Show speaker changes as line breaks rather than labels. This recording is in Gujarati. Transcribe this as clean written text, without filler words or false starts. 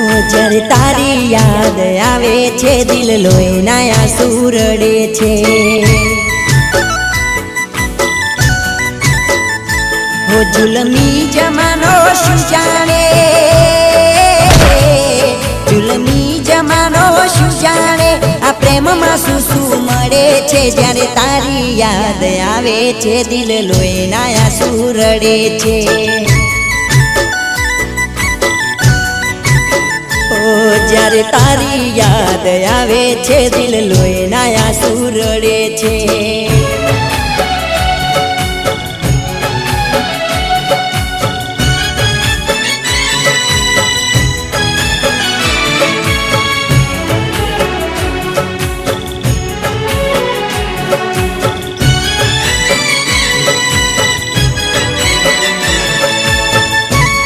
જ્યારે તારી યાદ આવે છે દિલ લોહીના આંસુ રડે છે હો જુલમી જમાનો શું જાણે જુલમી જમાનો શું જાણે આ પ્રેમમાં શું શું મળે છે જ્યારે તારી યાદ આવે છે દિલ લોહીના આંસુ રડે છે જ્યારે તારી યાદ આવે છે દિલ લોહીના આંસુ રડે છે।